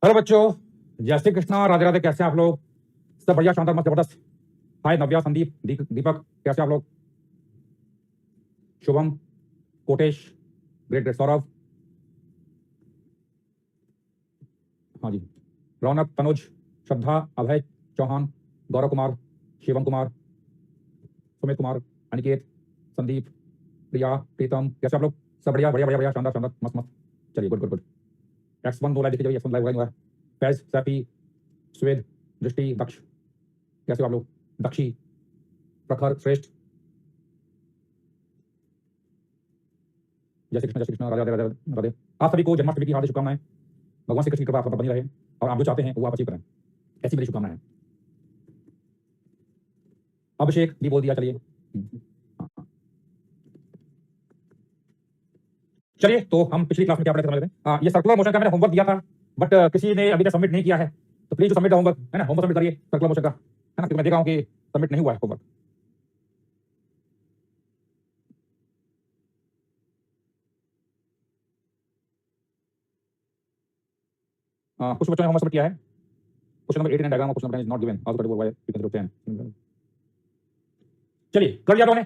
Hello बच्चों, जय श्री कृष्णा, राधे राधे। कैसे हैं आप लोग? सब बढ़िया, शानदार, मस्त, जबरदस्त। हाय नव्या, संदीप, दीपक, कैसे आप लोग? शुभम, कोटेश, ग्रेट ग्रेट, सौरभ, हाँ जी, रौनक, तनुज, श्रद्धा, अभय, चौहान, गौरव कुमार, शिवम कुमार, सुमित कुमार, अनिकेत, संदीप, प्रिया, प्रीतम, कैसे आप लोग? सब बढ़िया बढ़िया बढ़िया बढ़िया, शानदार शानदार, मस्त मस्त। चलिए, गुड गुड गुड। X1 दो लाइव देखिए, X1 लाइव हुआ है। फैज, सैफी, स्वेद, दृष्टि, दक्ष, कैसे हो आप लोग? दक्षी, प्रखर, श्रेष्ठ, जय श्री कृष्ण, राधे राधे राधे राधे। आप सभी को जन्माष्टमी की हार्दिक शुभकामनाएं। भगवान श्री कृष्ण की कृपा आप पर बनी रहे और आप जो चाहते हैं वो आप अचीव करें, ऐसी मेरी शुभकामनाएं हैं। अभिषेक भी बोल दिया, चलिए। चलिए, तो हम पिछली क्लास में क्या पढ़े थे समझ लेते हैं। ये सर्कुलर मोशन का मैंने होमवर्क दिया था, बट किसी ने अभी तक सबमिट नहीं किया है, तो प्लीज सबमिट होमवर्क, है ना। होमवर्क सबमिट करिए सर्कुलर मोशन का, है ना, क्योंकि मैं देखा हूं कि सबमिट नहीं हुआ है होमवर्क। कुछ बच्चों ने होमवर्क सबमिट किया है। Question number 8 in diagram, question number 10 is not given, also category why you can drop 10। चलिए, कर दिया आपने?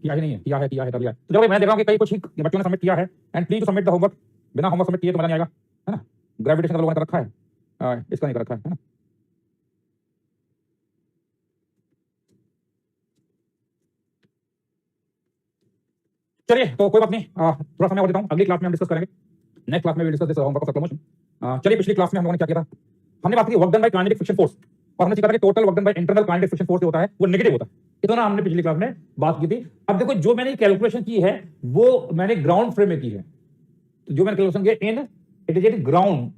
किया ही नहीं है? किया है, कर लिया। तो जब मैं देख रहा हूं कि कई कुछ ही बच्चों ने सबमिट किया है, and please submit the homework. बिना होमवर्क सबमिट किए तो मजा नहीं आएगा, है ना। ग्रेविटेशन का लोगों ने कर रखा है, इसका नहीं कर रखा है ना। चलिए, तो कोई बात नहीं, थोड़ा समय और देता हूं, अगली क्लास में हम डिस्कस करेंगे। नेक्स्ट क्लास में discuss this homework of circular motion. चलिए, पिछली क्लास में हम लोगों ने क्या किया था? हमने बात की work done by kinetic friction force, और हमने सीखा था कि total work done by internal kinetic friction force जो होता है वो नेगेटिव होता है। इतना हमने पिछली क्लास में बात की थी। अब देखो, जो मैंने कैलकुलेशन की है वो मैंने ग्राउंड फ्रेम में की है। तो जो मैंने कैलकुलेशन किया in it is in ground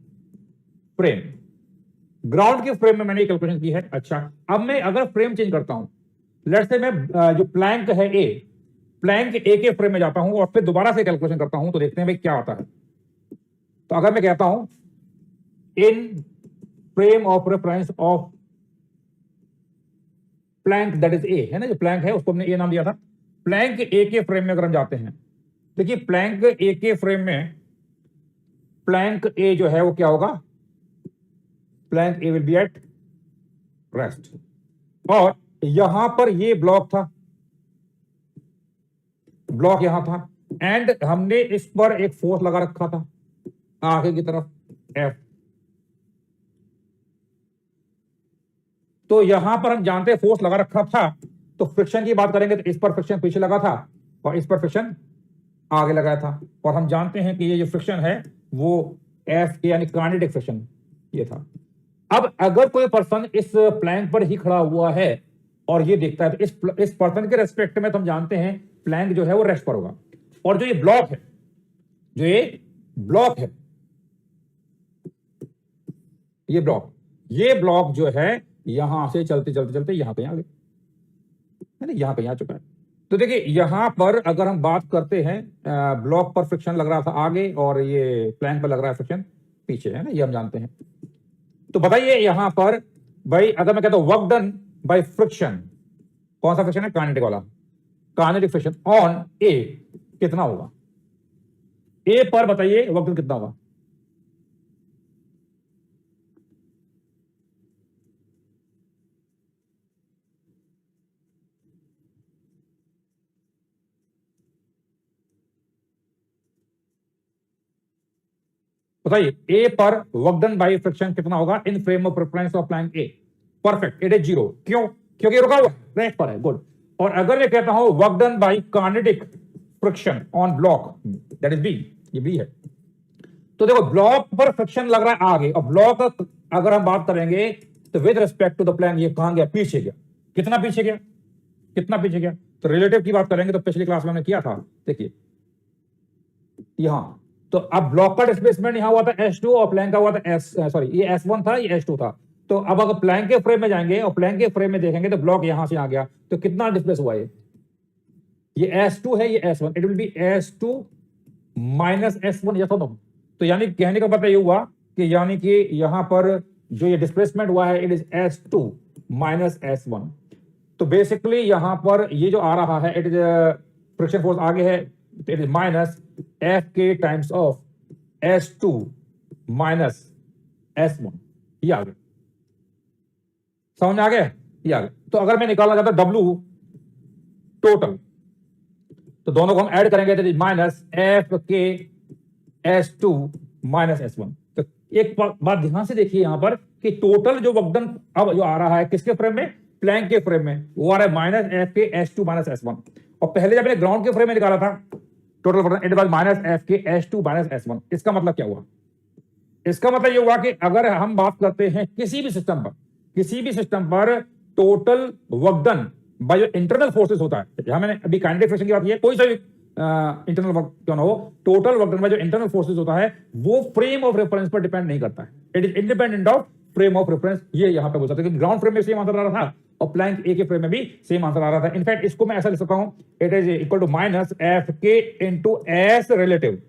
frame, ground के फ्रेम में मैंने कैलकुलेशन की है। अच्छा, अब मैं अगर फ्रेम चेंज करता हूं, लेट्स से मैं जो प्लैंक है ए, प्लैंक ए के फ्रेम में जाता हूं और फिर दोबारा से कैलकुलेशन करता हूं, तो देखते हैं भाई क्या आता है। तो अगर मैं कहता हूं इन frame of reference of Planck that is a, है ना, जो प्लैंक है उसको हमने ए नाम दिया था। प्लैंक ए के फ्रेम में अगर हम जाते हैं, देखिए प्लैंक ए के फ्रेम में प्लैंक ए जो है वो क्या होगा? Plank A will be at rest, और यहां पर ये ब्लॉक था, ब्लॉक यहां था, एंड हमने इस पर एक फोर्स लगा रखा था आगे की तरफ, एफ। तो यहां पर हम जानते हैं फोर्स लगा रखा था, तो फ्रिक्शन की बात करेंगे तो इस पर फ्रिक्शन पीछे लगा था और इस पर फ्रिक्शन आगे लगाया था, और हम जानते हैं कि ये जो फ्रिक्शन है वो एफ के यानी काइनेटिक फ्रिक्शन ये था। अब अगर कोई पर्सन इस प्लैंक पर ही खड़ा हुआ है और ये देखता है, तो इस पर्सन के रेस्पेक्ट में तो हम जानते हैं प्लैंक जो है वो रेस्ट पर होगा, और जो ये ब्लॉक है, जो ये ब्लॉक है, ये ब्लॉक जो है यहां से चलते चलते चलते यहां पे आ गए, है ना, यहां पे आ चुका है। तो देखिए यहां पर अगर हम बात करते हैं, ब्लॉक पर फ्रिक्शन लग रहा था आगे और ये प्लैंक पर लग रहा है फ्रिक्शन पीछे, है ना, ये हम जानते हैं। तो बताइए यहां पर भाई, अगर मैं कहता हूं वर्क डन बाय फ्रिक्शन, कौन सा फ्रिक्शन है? काइनेटिक वाला, काइनेटिक फ्रिक्शन ऑन ए कितना होगा? ए पर बताइए वर्क डन कितना होगा? बताइए ए पर वर्क डन बाय फ्रिक्शन कितना होगा इन frame of reference of plank A? Perfect, it is 0। क्यों? क्योंकि रुका हुआ रेस्ट पर है, गुड। और अगर मैं कहता हूं work done by kinetic friction on block, that is B, ये बी है। तो देखो ब्लॉक पर फ्रिक्शन लग रहा है आगे, और ब्लॉक अगर हम बात करेंगे तो with respect to the plank ये कहां गया? पीछे गया। कितना पीछे गया? कितना पीछे गया? तो रिलेटिव की बात करेंगे तो पिछली क्लास में हमने किया था, देखिए यहां। तो अब ब्लॉक का डिस्प्लेसमेंट यहां हुआ था S2 और प्लैंक का हुआ था ये S1 था, ये S2 था। तो अब अगर प्लैंक के फ्रेम में जाएंगे और प्लैंक के फ्रेम में देखेंगे तो ब्लॉक यहां से आ गया, तो कितना डिस्प्लेस हुआ? ये S2 है, ये S1, it will B S2 minus S1, yes और नो? तो यानी कहने का मतलब ये हुआ कि यानी कि यहां पर जो ये डिस्प्लेसमेंट हुआ है it is S2 minus S1। तो बेसिकली यहां पर ये जो आ रहा है इट इज फ्रिक्शन फोर्स आगे है, इट इज माइनस एफ के times of S2 minus S1 ये आ गया, समझ में आ गया, ये आ गया। तो अगर मैं निकालना चाहता W टोटल, तो दोनों को हम ऐड करेंगे, माइनस एफ के S2 माइनस S1। तो एक बात ध्यान से देखिए यहां पर कि टोटल जो वर्क डन अब जो आ रहा है किसके फ्रेम में, प्लैंक के फ्रेम में, वो आ रहा है माइनस एफ के S2 माइनस S1। और पहले जब मैंने ग्राउंड के फ्रेम में निकाला था total work done, it was minus F के S2 माइनस S1। इसका मतलब क्या हुआ, इसका मतलब ये हुआ कि अगर हम बात करते हैं किसी भी सिस्टम पर टोटल वर्क डन बाय जो इंटरनल फोर्सेस होता है, जहां मैंने अभी काइनेटिक फ्रिक्शन की बात की है, कोई सा भी इंटरनल वर्क क्यों ना हो, टोटल वर्क डन बाय जो इंटरनल फोर्सेस होता है वो फ्रेम ऑफ रेफरेंस पर डिपेंड नहीं करता है, it is independent of frame of reference. ये यहां पे बोल सकते हैं, ग्राउंड फ्रेम में सेम आंसर आ रहा था और प्लैंक ए के फ्रेम में भी सेम आंसर आ रहा था। इनफैक्ट इसको मैं ऐसा लिख सकता हूं, it is equal to minus F K into S relative,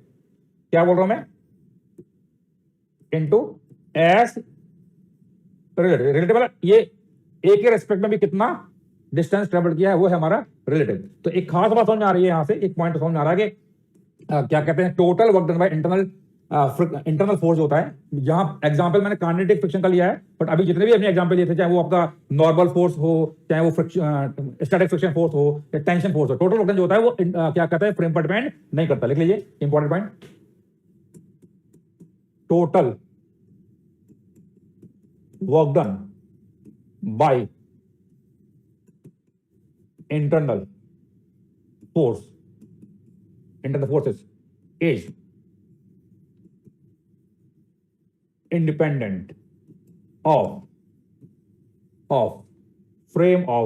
क्या बोल रहा हूं मैं, इंटू एस रिलेटिव वाला, ये ए के रेस्पेक्ट में भी कितना डिस्टेंस ट्रेवल किया है वो है हमारा रिलेटिव। तो एक खास बात समझ में आ रही है यहां से, एक पॉइंट समझ में आ रहा है कि क्या कहते हैं total work done by internal force होता है। यहां एग्जांपल मैंने काइनेटिक फ्रिक्शन का लिया है, बट अभी जितने भी अपने एग्जांपल लिए थे, चाहे वो आपका नॉर्मल फोर्स हो, चाहे वो स्टैटिक फ्रिक्शन फोर्स हो या टेंशन फोर्स हो, टोटल वर्क डन जो होता है वो क्या कहता है फ्रेम पर डिपेंड नहीं करता। लिख लीजिए important point, total work done bye internal forces is independent of frame of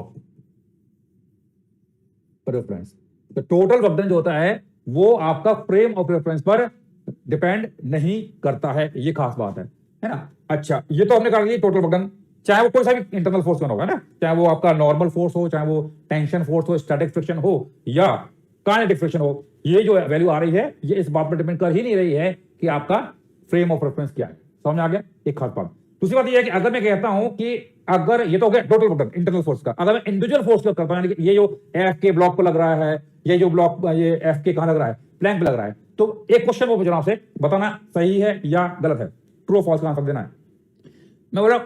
reference। तो टोटल वर्क डन जो होता है वो आपका फ्रेम ऑफ रेफरेंस पर डिपेंड नहीं करता है, ये खास बात है ना। अच्छा, ये तो हमने कर लिया टोटल वर्क डन, चाहे वो कोई सा भी इंटरनल फोर्स होगा ना, चाहे वो आपका नॉर्मल फोर्स हो, चाहे वो टेंशन फोर्स हो, स्टैटिक फ्रिक्शन हो या काइनेटिक फ्रिक्शन हो, ये जो वैल्यू आ रही है ये इस बात पर डिपेंड कर ही नहीं रही है कि आपका फ्रेम ऑफ रेफरेंस क्या है। समझ में आ गया, एक खास बात। दूसरी बात ये है कि अगर मैं कहता हूं कि अगर ये तो हो गया total work done internal force का, अगर मैं इंडिविजुअल फोर्स का करता हूं, ये जो एफ के ब्लॉक पर लग रहा है, ये जो ब्लॉक ये एफ के कहां लग रहा है, प्लैंक पे लग रहा है, तो एक क्वेश्चन वो मुझे आपसे बताना सही है या गलत है, ट्रू और फॉल्स का आंसर देना है। मैं बोला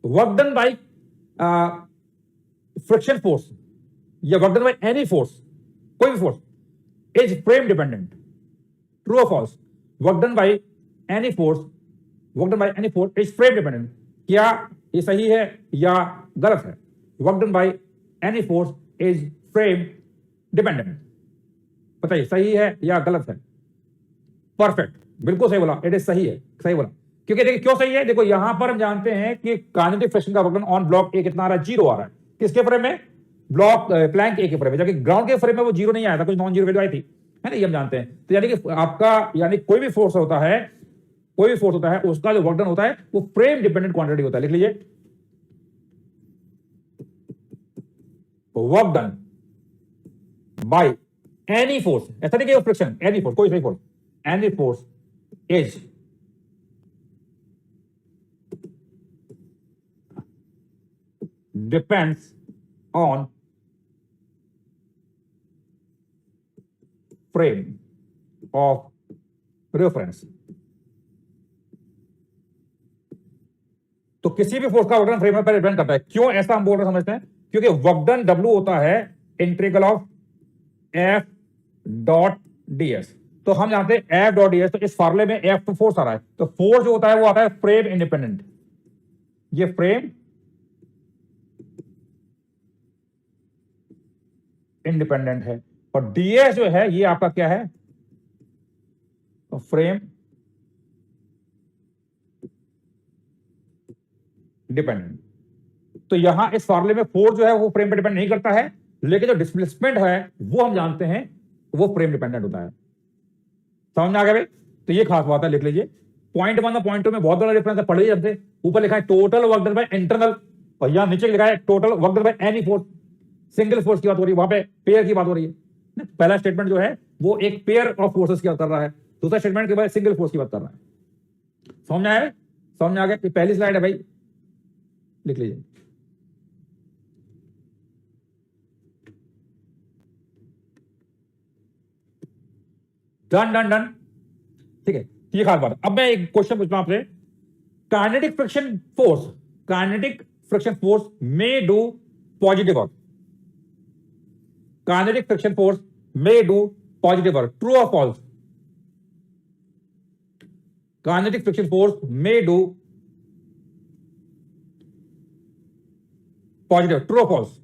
work done by friction force या work done by any force, कोई भी फोर्स, इज फ्रेम डिपेंडेंट, ट्रू और false, work done by any force, work done by any force is frame dependent, क्या ये सही है या गलत है? Work done by any force is frame dependent, बताइए सही है या गलत है? परफेक्ट, बिल्कुल सही बोला, इट इज सही है, सही बोला। क्योंकि देखिए क्यों सही है, देखो यहां पर हम जानते हैं कि काइनेटिक फ्रिक्शन का वर्क डन ऑन ब्लॉक ए कितना आ रहा है, 0 आ रहा है। किसके फ्रेम में, ब्लॉक प्लैंक ए के फ्रेम में, जबकि ग्राउंड के फ्रेम में वो 0 नहीं आया था, कुछ नॉन जीरो वैल्यू आई थी, है ना, ये हम जानते हैं। तो यानी कि आपका यानी कोई भी फोर्स होता है, कोई भी फोर्स होता है, उसका जो वर्क डन होता है वो फ्रेम डिपेंडेंट क्वांटिटी होता है। लिख लीजिए work done by any force, ऐसा नहीं कि फ्रिक्शन, एनी फोर्स, कोई सही force, any force is depends on frame of reference। तो किसी भी फोर्स का वर्क डन फ्रेम पर डिपेंड करता है। क्यों ऐसा हम बोल रहे समझते हैं, क्योंकि वर्क डन W होता है integral of F dot ds। तो हम जानते हैं F डॉट ds, तो इस फार्मूले में F तो फोर्स आ रहा है, तो फोर्स जो होता है वो आता है फ्रेम इंडिपेंडेंट, ये फ्रेम इंडिपेंडेंट है, और ds जो है ये आपका क्या है, तो फ्रेम डिपेंडेंट। तो यहां इस फार्मूले में फोर्स जो है वो फ्रेम पे डिपेंड नहीं करता है, लेकिन जो डिस्प्लेसमेंट है वो हम जानते हैं वो फ्रेम डिपेंडेंट होता है। समझ में आ गया भाई? तो ये खास बात है, लिख लीजिए। पॉइंट 1 और पॉइंट 2 में बहुत बड़ा डिफरेंस है, पढ़िए। हमसे ऊपर लिखा है total work done by internal, और यहां नीचे लिखा है total work done by any force. Single force की बात हो रही है, वहां पे पेयर की बात हो रही है। पहला स्टेटमेंट जो है वो एक पेयर ऑफ फोर्सेस की बात कर रहा है, दूसरा स्टेटमेंट के बाद सिंगल फोर्स की बात कर रहा है। समझ में आया? समझ में आ गया? पहली स्लाइड है भाई, लिख लीजिए। डन डन डन, ठीक है, ये खास बात। अब मैं एक क्वेश्चन पूछता हूं आपसे kinetic friction force may do positive work, kinetic friction force may do positive work, true और false? Kinetic friction force may do positive, true और फॉल्स?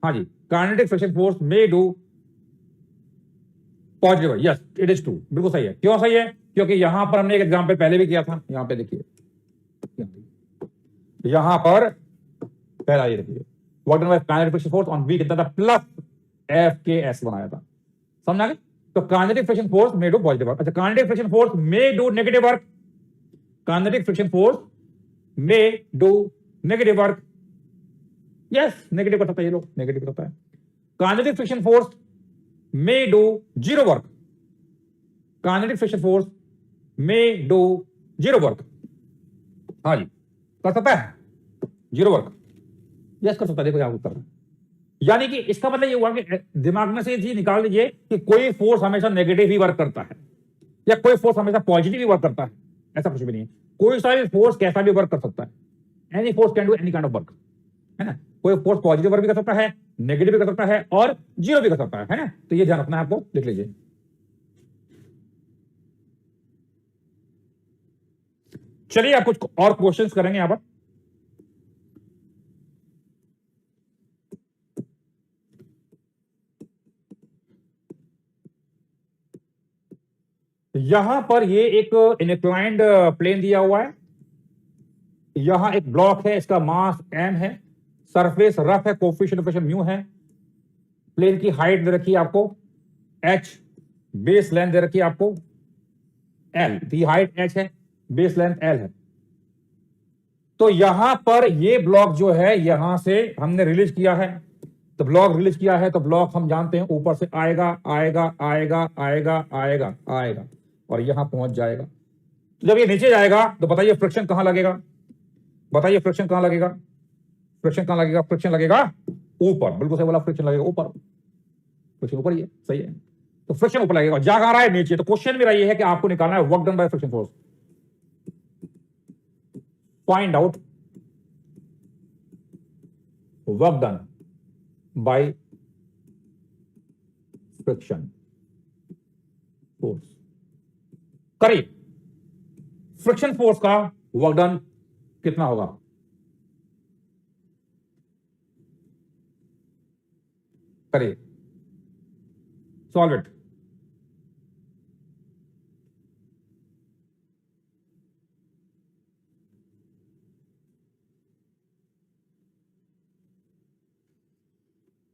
हाँ जी, kinetic friction force may do positive, yes it is true, बिल्कुल सही है। क्यों सही है? क्योंकि यहां पर हमने एक एग्जांपल पहले भी किया था, यहां पे देखिए, यहां पर पहला ये देखिए, work done by kinetic friction force on B कितना था, प्लस एफ के एस बनाया था, समझ आ गया? तो kinetic friction force may do positive work. अच्छा, kinetic friction force may do negative work, kinetic friction force may do negative work, yes negative कर सकता है, ये लोग नेगेटिव करता है। Kinetic friction force may do zero work, kinetic friction force may do zero work, हाँ जी कर सकता है जीरो वर्क, यस कर सकता है। देखो यहां उत्तर है, यानी कि इसका मतलब ये हुआ कि दिमाग में से ये चीज निकाल लीजिए कि कोई फोर्स हमेशा नेगेटिव ही वर्क करता है या कोई फोर्स हमेशा पॉजिटिव ही वर्क करता है, ऐसा कुछ भी नहीं है। कोई सा भी फोर्स कैसा भी वर्क कर सकता है, any force can do any kind of work, है ना? कोई फोर्स पॉजिटिव वर्क भी कर सकता है, नेगेटिव भी कर सकता है और जीरो भी कर सकता है ना? तो ये ध्यान रखना है आपको, लिख लीजिए। चलिए आप कुछ और क्वेश्चंस करेंगे यहां पर। यहां पर ये एक इनक्लाइंड प्लेन दिया हुआ है, यहां एक ब्लॉक है, इसका मास m है, सरफेस रफ है, कोफिशिएंट ऑफ फ्रिक्शन म्यू है, प्लेन की हाइट दे रखी है आपको h, बेस लेंथ दे रखी है आपको l, दी हाइट h है, बेस लेंथ l है। तो यहां पर ये ब्लॉक जो है यहां से हमने रिलीज किया है, तो ब्लॉक रिलीज किया है, तो ब्लॉक हम जानते हैं ऊपर से आएगा आएगा आएगा आएगा आएगा आएगा और यहां पहुंच जाएगा। तो जब ये नीचे जाएगा तो बताइए फ्रिक्शन कहां लगेगा, बताइए फ्रिक्शन कहां लगेगा, फ्रिक्शन कहां लगेगा, फ्रिक्शन लगेगा ऊपर, बिल्कुल सही बोला, फ्रिक्शन लगेगा ऊपर, फ्रिक्शन ऊपर ही है, सही है। तो फ्रिक्शन ऊपर लगेगा, जा कहां रहा है, नीचे। तो क्वेश्चन मेरा ये है कि आपको निकालना है work done by friction force, find out work done by friction force. करिए, फ्रिक्शन फोर्स का वर्क डन कितना होगा, करिए, सॉल्व इट।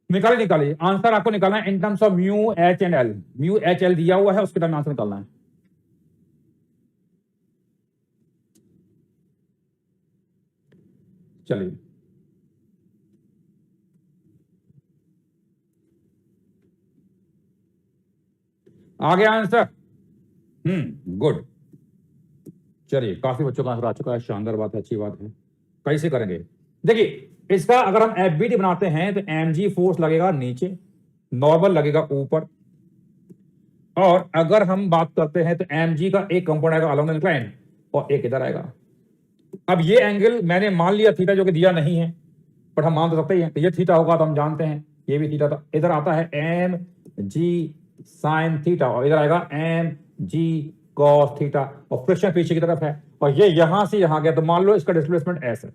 निकालिए निकालिए, आंसर आपको निकालना है in terms of mu H and L, mu H L दिया हुआ है, उसके टर्म में आंसर निकालना है। चलिए आ गया आंसर, गुड। चलिए काफी बच्चों का आंसर आ चुका है, शानदार बात है, अच्छी बात है। कैसे करेंगे, देखिए इसका अगर हम एफबीडी बनाते हैं तो एमजी फोर्स लगेगा नीचे, नॉर्मल लगेगा ऊपर, और अगर हम बात करते हैं तो एमजी का एक कंपोनेंट आएगा अलोंग द इंक्लाइन और एक इधर आएगा। अब ये एंगल मैंने मान लिया थीटा, जो कि दिया नहीं है पर हम मान तो सकते ही हैं, तो ये थीटा होगा, तो हम जानते हैं ये भी थीटा था। इधर आता है एम जी साइन थीटा और इधर आएगा एम जी कॉस थीटा, और फ्रिक्शन पीछे की तरफ है और ये यहां से यहां गया, तो मान लो इसका डिस्प्लेसमेंट एस है,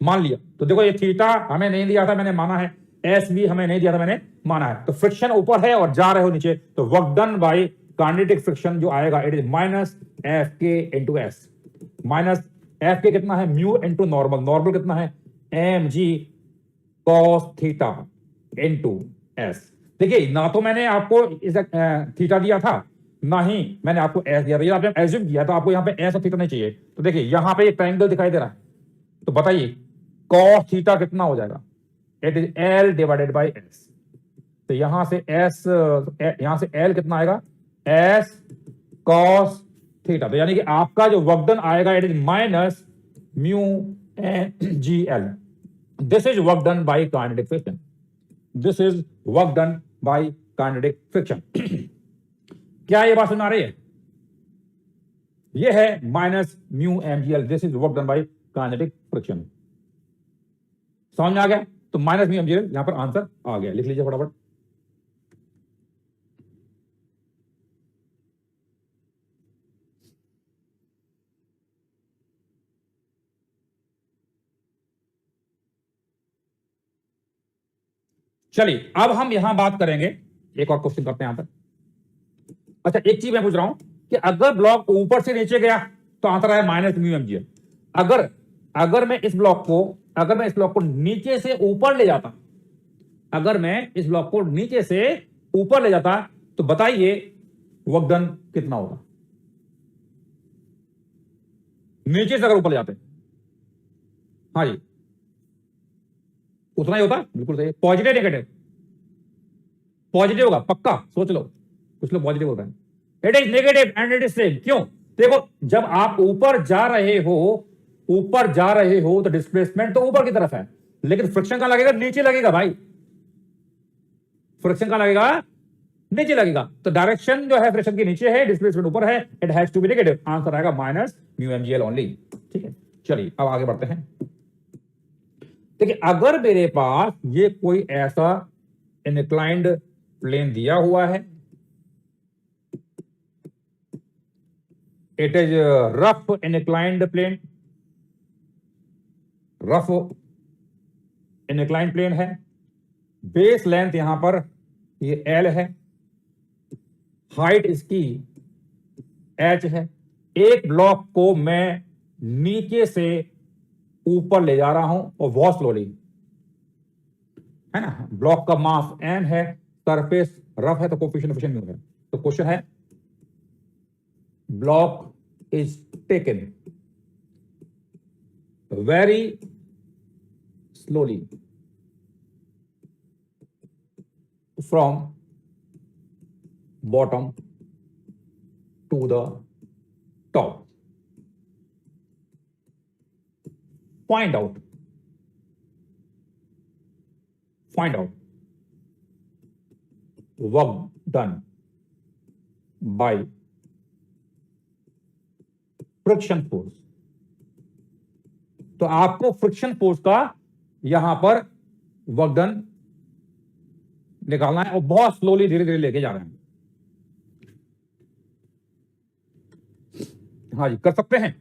मान लिया। तो देखो ये थीटा हमें नहीं दिया था, मैंने माना है, एस भी हमें नहीं दिया था, मैंने माना है। तो फ्रिक्शन ऊपर है और जा रहे हो नीचे, तो work done by kinetic friction जो आएगा it is minus F K into S, minus F K कितना है, म्यू इंटू नॉर्मल, नॉर्मल कितना है, M G cos theta into S. देखिए ना तो मैंने आपको थीटा दिया था, ना ही मैंने आपको एस दिया था, ये आपने एज्यूम किया, तो आपको यहाँ पे एस और थीटा नहीं चाहिए। तो देखिए यहाँ पे एक ट्रायंगल दिखाई दे रहा है, तो बताइए कॉस थीटा कितना हो जाएगा, it is L divided by S. तो यहां से एस, यहां से एल कितना आएगा, एस कॉस थीटा। तो यानी कि आपका जो वर्क डन आएगा it is minus mu G L. This is work done by kinetic friction, this is work done by kinetic friction. क्या ये बात सुन आ रही है, ये है minus mu mgl, this is work done by kinetic friction. समझ में आ गया? तो माइनस म्यू mgl यहां पर आंसर आ गया, लिख लीजिए फटाफट। चलिए अब हम यहां बात करेंगे, एक और क्वेश्चन करते हैं यहां पर। अच्छा एक चीज मैं पूछ रहा हूं कि अगर ब्लॉक ऊपर से नीचे गया तो आंसर आया माइनस म्यू mgl। अगर अगर मैं इस ब्लॉक को नीचे से ऊपर ले जाता, अगर मैं इस ब्लॉक को नीचे से ऊपर ले जाता तो बताइए वर्क डन कितना होगा? नीचे से अगर ऊपर ले जाते, हाँ जी उतना ही होता। बिल्कुल सही। Positive negative? पॉजिटिव होगा पक्का, सोच लो। कुछ लोग पॉजिटिव होता है। It is negative and it is same. क्यों? देखो जब आप ऊपर जा रहे हो तो डिस्प्लेसमेंट तो ऊपर की तरफ है, लेकिन फ्रिक्शन कहां लगेगा? नीचे लगेगा भाई। फ्रिक्शन कहां लगेगा? नीचे लगेगा। तो डायरेक्शन जो है फ्रिक्शन के नीचे है, डिस्प्लेसमेंट ऊपर है, it has to be negative. Answer आएगा माइनस म्यू mgl ओनली। ठीक है, चलिए अब आगे बढ़ते हैं। देखिए अगर मेरे पास ये कोई ऐसा इंक्लाइंड प्लेन दिया हुआ है, it is rough inclined plane, rough inclined plane है, बेस लेंथ यहां पर ये L है, हाइट इसकी H है। एक ब्लॉक को मैं नीचे से ऊपर ले जा रहा हूं और बहुत स्लोली, है ना। ब्लॉक का मास m है, सरफेस रफ है, तो कोफिशिएंट ऑफ फ्रिक्शन म्यू है। तो क्वेश्चन है block is taken very slowly from bottom to the top. Find out work done by friction force. तो आपको फ्रिक्शन फोर्स का यहां पर वर्क डन निकालना है और बहुत स्लोली धीरे धीरे लेके जा रहे हैं। हाँ जी कर सकते हैं।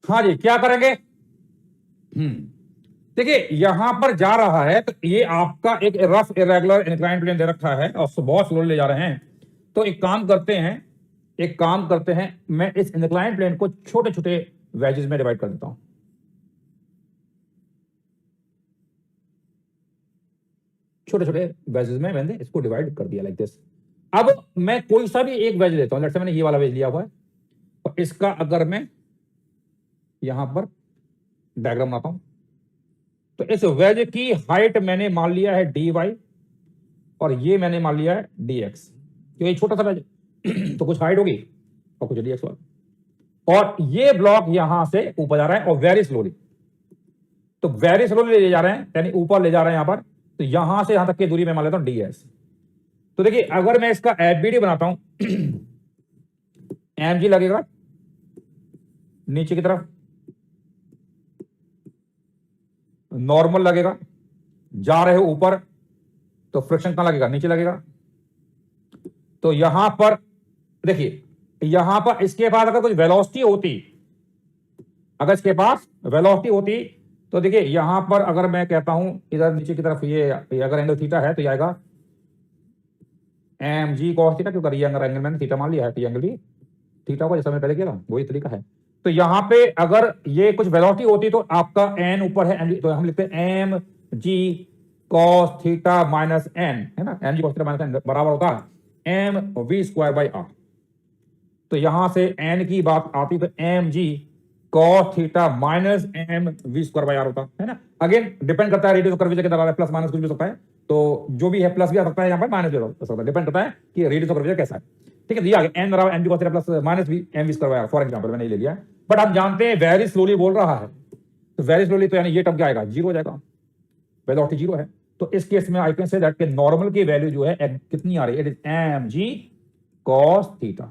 हाँ जी क्या करेंगे? देखिए यहां पर जा रहा है तो ये आपका एक रफ इरेगुलर इंक्लाइंड प्लेन दे रखा है और बहुत स्लोली ले जा रहे हैं। तो एक काम करते हैं, मैं इस इंक्लाइंड प्लेन को छोटे छोटे वेजेस में डिवाइड कर देता हूं। छोटे छोटे वेजेस में मैंने इसको डिवाइड कर दिया लाइक दिस। अब मैं कोई सा भी एक वेज लेता हूं, जैसे मैंने ये वाला वेज लिया हुआ है और इसका अगर मैं यहां पर डायग्राम बनाता हूं तो इस वेज की हाइट मैंने मान लिया है dy और ये मैंने मान लिया है dx, क्योंकि ये छोटा सा वेज तो कुछ हाइट होगी और कुछ dx होगा। और ये ब्लॉक यहां से ऊपर जा रहा है और वेरी स्लोली, तो वेरी स्लोली ले जा रहे हैं, यानी ऊपर ले जा रहे हैं यहां पर। तो यहां से यहां तक की दूरी मैं मान लेता हूं ds। तो देखिए अगर मैं इसका FBD बनाता हूं mg लगेगा नीचे की तरफ, नॉर्मल लगेगा, जा रहे हो ऊपर तो फ्रिक्शन कहां लगेगा? नीचे लगेगा। तो यहां पर देखिए, यहां पर इसके पास अगर कुछ वेलोसिटी होती, तो देखिए यहां पर अगर मैं कहता हूं इधर नीचे की तरफ ये अगर एंगल थीटा है तो ये आएगा mg cos थीटा, क्योंकि ये एंगल मैंने थीटा मान लिया है तो ये एंगल भी थीटा होगा, जैसा मैं पहले किया था वही तरीका है। तो यहां पे अगर ये कुछ वेलोसिटी होती तो आपका n ऊपर है, तो हम लिखते हैं mg cos theta minus n, है ना। mg cos theta minus n बराबर होता है mv²/r। तो यहां से n की बात आती तो mg cos theta minus mv²/r होता है ना। अगेन डिपेंड करता है रेडियस ऑफ कर्वेचर कितना आ रहा है, प्लस माइनस कुछ भी हो सकता है। तो जो भी है प्लस भी आ सकता है, यहां पर माइनस भी आ सकता है, डिपेंड करता है कि रेडियस ऑफ कर्वेचर कैसा है। ठीक है, दिया गया n बराबर mg cos theta plus minus v mv square, for example मैंने ये ले लिया, बट हम जानते हैं वेरी स्लोली बोल रहा है, तो वेरी स्लोली तो यानी ये टर्म क्या आएगा, जीरो हो जाएगा, वेलोसिटी जीरो है। तो इस केस में आई कैन से दैट के नॉर्मल की वैल्यू जो है कितनी आ रही है, it is mg cos theta,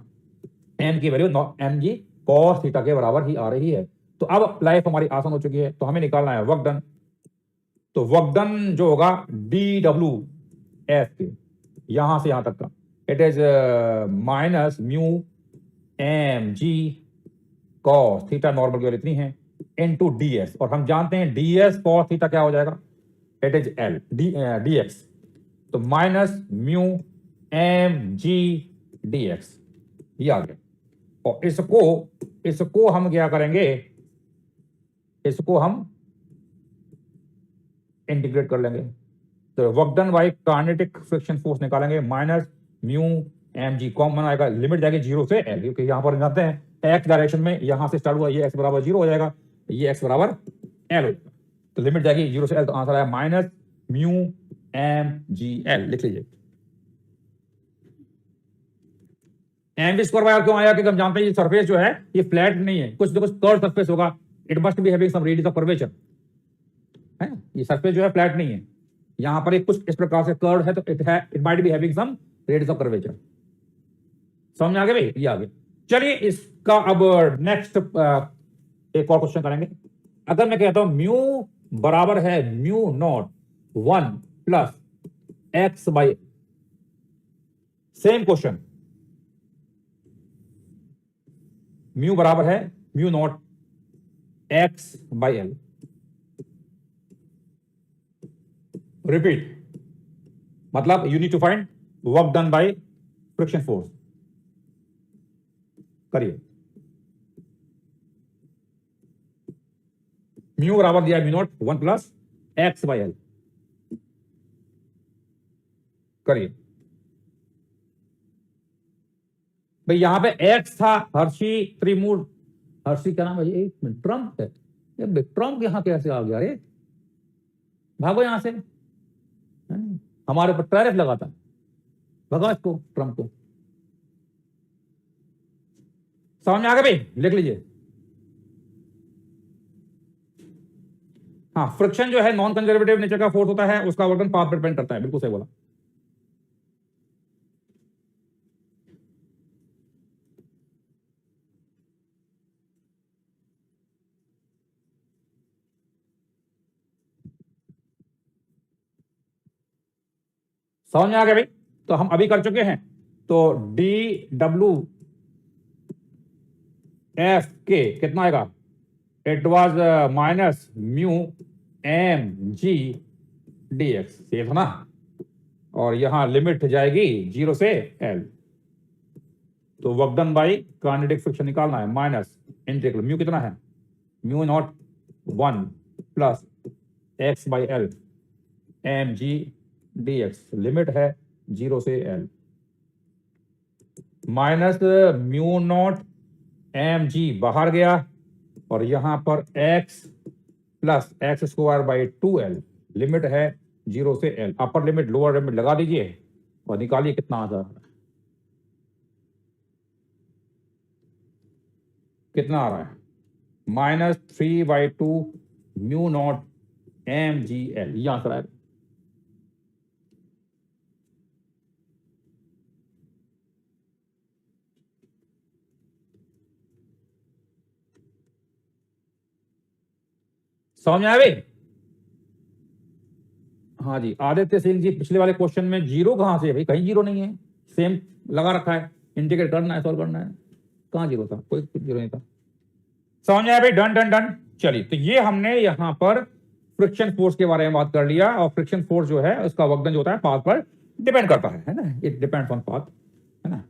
m की वैल्यू mg cos थीटा के बराबर ही आ रही है। तो अब लाइफ हमारी आसान हो चुकी है, तो हमें निकालना है वर्क डन। तो वर्क डन जो होगा dw f के यहां से यहां तक का, it is minus mu mg cos theta, normal की वैल्यू इतनी है, इनटू ds, और हम जानते हैं ds cos थीटा क्या हो जाएगा, इट इज l dx, तो माइनस म्यू mg dx, ये आ गया। और इसको हम क्या करेंगे, इसको हम इंटीग्रेट कर लेंगे, तो work done by kinetic friction force निकालेंगे, माइनस म्यू mg, कॉमन आएगा, लिमिट जाएगी जीरो से l, क्योंकि यहां पर जानते हैं x डायरेक्शन में यहां से स्टार्ट हुआ, ये x बराबर जीरो हो जाएगा, ये x बराबर l हो जाएगा, तो लिमिट जाएगी जीरो से l, तो आंसर आया माइनस म्यू mgl, लिख लीजिए। mv स्क्वायर बाय क्यों आया, क्योंकि हम जानते हैं ये सरफेस जो है ये फ्लैट नहीं है, कुछ ना कुछ कर्व सरफेस होगा, it must be having some radius of curvature, है, ये सरफेस जो है फ्लैट नहीं है, यहां पर एक कुछ इस प्रकार से कर्व है, तो it might be having some radius of curvature. समझ आ गया भाई, ये आ गया। चलिए इसका अब नेक्स्ट एक और क्वेश्चन करेंगे। अगर मैं कहता हूं म्यू बराबर है mu naught 1 plus x by, same question, mu बराबर है mu naught x by L, repeat, मतलब you need to find work done by friction force, करिए। म्यू बराबर दिया mu naught 1 plus x by L, करिए भाई। यहां पे एक्स था, हर्षी त्रिमूर, हर्षी क्या नाम है ये, ट्रम्प है, ये ट्रम्प यहां कैसे आ गया, अरे भागो यहां से, हमारे ऊपर टैरिफ लगाता, भगा इसको, ट्रम्प को। समझ में आ गया भाई, लिख लीजिए। हाँ, फ्रिक्शन जो है नॉन कंजर्वेटिव नेचर का फोर्स होता है, उसका वर्क डन पाथ पर डिपेंड करता है, बिल्कुल सही बोला। समझ में आ गया भाई, तो हम अभी कर चुके हैं, तो डी डब्ल्यू एफ के कितना आएगा, it was minus mu M G D X, ये था ना, और यहां लिमिट जाएगी जीरो से एल, तो work done by kinetic friction निकालना है, माइनस इंटीग्रल म्यू कितना है, mu naught 1 plus x by L M G D X, limit है जीरो से L, minus mu naught M G बाहर गया, और यहां पर X plus X square by 2l, limit है जीरो से L, upper limit lower limit लगा दीजिए और निकालिए कितना आ रहा है, कितना आ रहा है, minus 3/2 mu naught M G L, ये आंसर आएगा। समझ में आया भाई? हाँ जी, आदित्य सिंह जी, पिछले वाले क्वेश्चन में जीरो कहां से है भाई, कहीं जीरो नहीं है, सेम लगा रखा है, इंटीग्रेट करना है, सॉल्व करना है, कहां जीरो था, कोई जीरो नहीं था। समझ में आया भाई, डन डन डन। चलिए, तो ये हमने यहां पर फ्रिक्शन फोर्स के बारे में बात कर लिया, और फ्रिक्शन फोर्स जो है उसका वर्क डन जो होता है पाथ पर डिपेंड करता है ना, इट डिपेंड्स ऑन पाथ, है ना।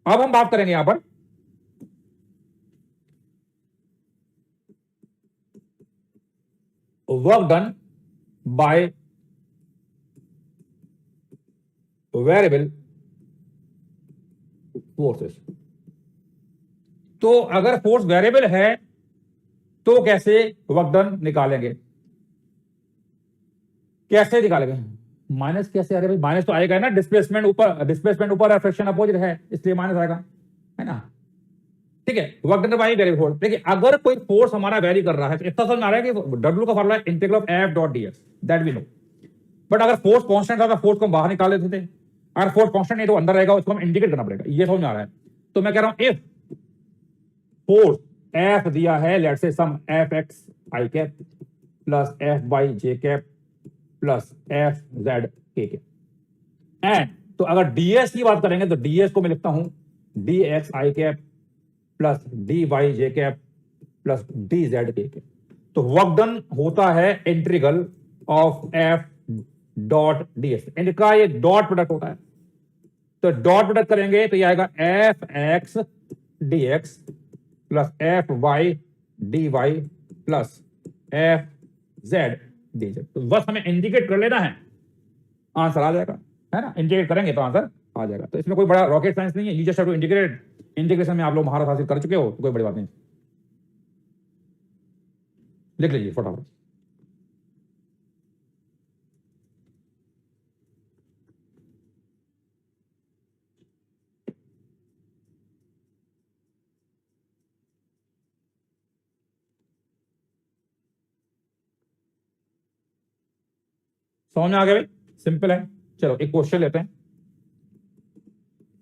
अब हम बात करेंगे यहां पर work done by variable forces. तो अगर फोर्स वेरिएबल है तो कैसे वर्क डन निकालेंगे, कैसे निकालेंगे, माइनस कैसे आ रहा है भाई? माइनस तो आएगा ना, डिस्प्लेसमेंट ऊपर है, फ्रिक्शन अपोजिट है, इसलिए माइनस आएगा, है ना? ठीक है, work done bye very force. देखिए अगर कोई फोर्स हमारा वेरी कर रहा है तो इतना समझ में आ रहा है कि W का formula integral of F dot ds, that we know. But अगर फोर्स कांस्टेंट था तो फोर्स को हम बाहर निकाल लेते थे, अगर फोर्स कांस्टेंट नहीं तो अंदर रहेगा, उसको हम इंडिकेट करना पड़ेगा, ये समझ में आ रहा है? तो मैं कह रहा हूं इफ फोर्स F दिया है, let's say some Fx i cap plus F Y j cap plus F z k cap, and तो अगर ds की बात करेंगे तो ds को मैं लिखता हूं dx i cap plus dy j cap plus dz k cap. तो वर्क डन होता है integral of F dot ds, इनका ये डॉट प्रोडक्ट होता है। तो डॉट प्रोडक्ट करेंगे तो ये आएगा F X D x plus F Y D Y plus F Z D Z. तो बस हमें इंडिकेट कर लेना है, आंसर आ जाएगा, है ना? इंडिकेट करेंगे तो आंसर आ जाएगा। तो इसमें कोई बड़ा रॉकेट साइंस नहीं है, you just have to integrate. Integration में आप लोग महारत हासिल कर चुके हो, तो कोई बड़ी बात नहीं। लिख लीजिए फटाफट। समझ में आ गया भाई? सिंपल है। चलो एक क्वेश्चन लेते हैं।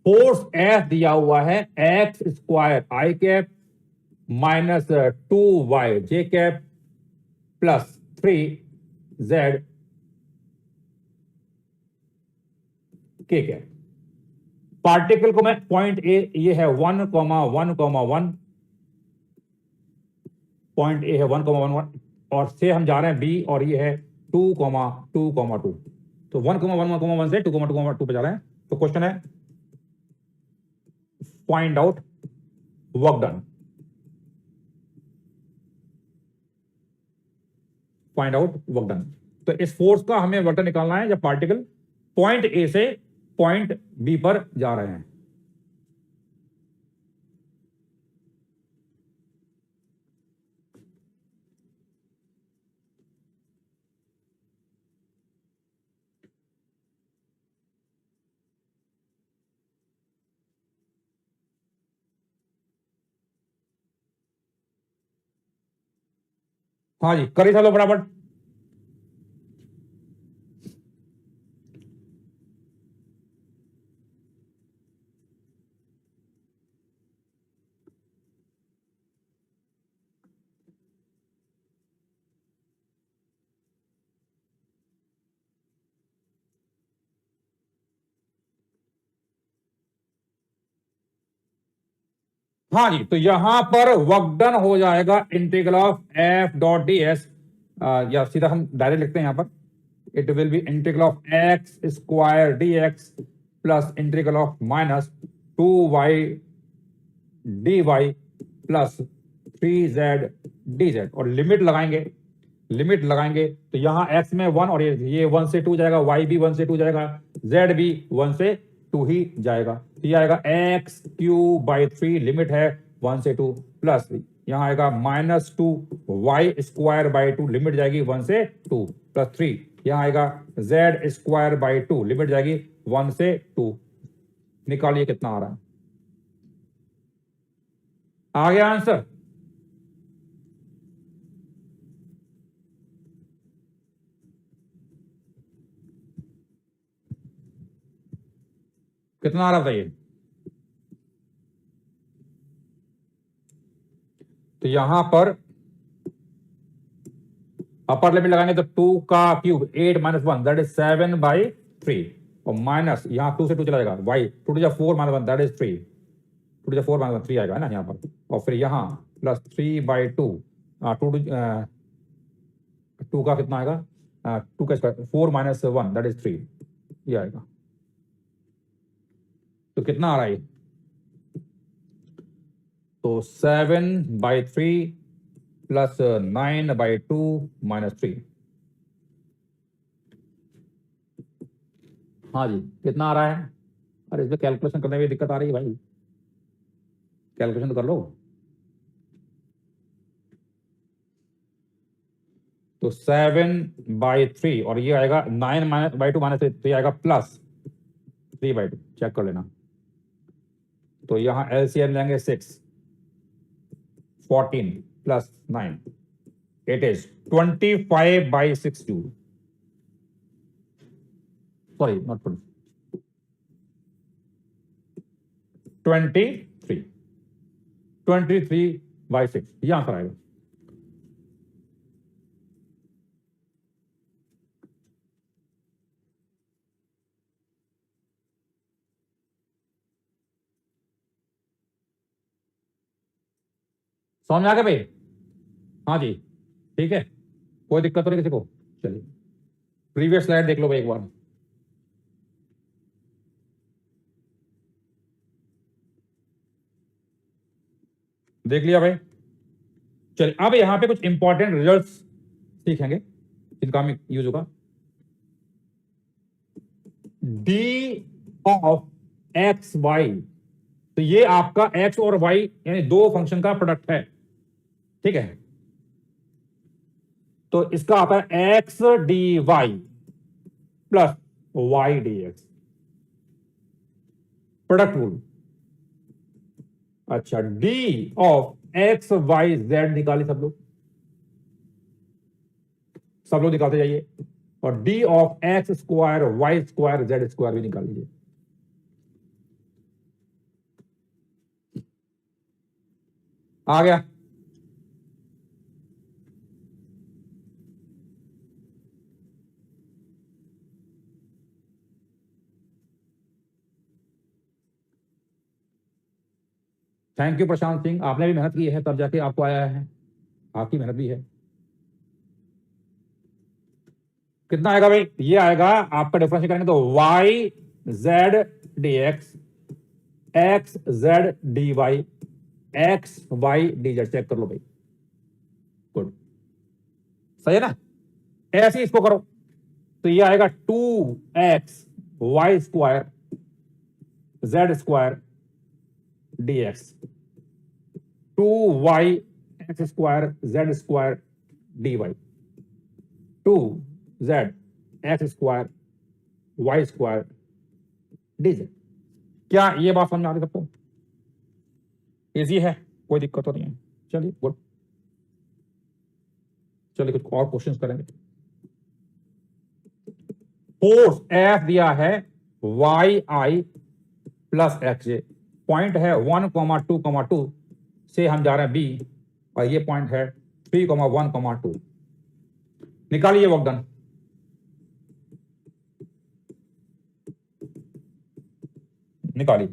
फोर्स F दिया हुआ है एक्स स्क्वायर आई कैप माइनस 2y जे कैप प्लस 3z के कैप। पार्टिकल को मैं पॉइंट ए, ये है 1,1,1, पॉइंट ए है 1,1,1 और से हम जा रहे हैं बी, और ये है 2,2,2। तो 1,1,1 से 2,2,2 पे जा रहे हैं। तो क्वेश्चन है find out work done. Find out work done. तो इस फोर्स का हमें वर्क डन निकालना है जब पार्टिकल पॉइंट ए से पॉइंट बी पर जा रहे हैं। हाँ जी, करी चलो बराबर। हाँ जी, तो यहां पर वर्क डन हो जाएगा integral of F dot D S, या सीधा हम डायरेक्ट लिखते हैं यहां पर, it will be integral of x square D x plus integral of minus 2y D Y plus 3z D Z. और लिमिट लगाएंगे, लिमिट लगाएंगे तो यहां x में 1 और ये 1 से 2 जाएगा, y भी 1 से 2 जाएगा, z भी 1 से 2 ही जाएगा। तो ये आएगा एक्स क्यूब बाई 3, लिमिट है 1 से 2, प्लस यहां आएगा minus 2y square by 2, limit जाएगी 1 से 2 प्लस 3। यहां आएगा z स्क्वायर बाई 2, लिमिट जाएगी 1 से 2। निकालिए कितना आ रहा है। आ गया आंसर? कितना आ रहा बताइए। तो यहां पर अपर लिमिट लगाएंगे तो 2 का क्यूब 8 माइनस 1 दैट इज 7/3, और माइनस यहां 2 से 2 चला जाएगा, y 2 to 4 minus 1 that is 3, 2 to 4 minus 3 आएगा ना यहां पर। और फिर यहां प्लस 3/2, 2 का कितना आएगा, 2 का स्क्वायर 4 माइनस 1 दैट इज 3, ये आएगा। तो कितना आ रहा है? तो 7/3 प्लस 9/2 माइनस 3। हाँ जी, कितना आ रहा है? अरे इसमें कैलकुलेशन करने में दिक्कत आ रही है भाई, कैलकुलेशन तो कर लो। तो 7/3 और ये आएगा 9/2 -3, तो ये आएगा +3/2। चेक कर लेना। तो यहां एलसीएम लेंगे 6, 14 + 9, इट इज 25/62। सॉरी, नॉट 20, 23, 23/6 ये आंसर आएगा। समझ में आ गया भाई? हाँ जी, ठीक है, कोई दिक्कत तो नहीं किसी को? चलिए प्रीवियस स्लाइड देख लो भाई एक बार। देख लिया भाई? चलिए अब यहां पे कुछ इंपॉर्टेंट रिजल्ट्स सीखेंगे जिनका हमें यूज होगा। डी ऑफ एक्स वाई, तो ये आपका एक्स और वाई यानी दो फंक्शन का प्रोडक्ट है, ठीक है। तो इसका आता है x d Y plus y D x, product rule. अच्छा, d of x Y z निकालिए सब लोग निकालते जाइए, और d of x square Y square Z square भी निकाल लीजिए। आ गया? थैंक यू प्रशांत सिंह, आपने भी मेहनत की है तब जाके आपको आया है, आपकी मेहनत भी है। कितना आएगा भाई? ये आएगा आपका डिफरेंशिएट करेंगे तो Y Z D x, X Z D Y, X Y D Z. Check कर लो भाई, गुड, सही है ना? ऐसे ही इसको करो तो ये आएगा 2x Y square Z square D X, 2y X square Z square D Y, 2z X square Y square D Z. क्या ये बात समझ में आ रही सबको? इजी है, कोई दिक्कत तो नहीं है? चलिए गुड, चलिए कुछ और क्वेश्चंस करेंगे। फोर्स एफ दिया है वाई आई प्लस एक्स जे, पॉइंट है 1,2,2 से हम जा रहे हैं बी, और ये पॉइंट है 3,1,2। निकालिए वर्क डन। निकालिए।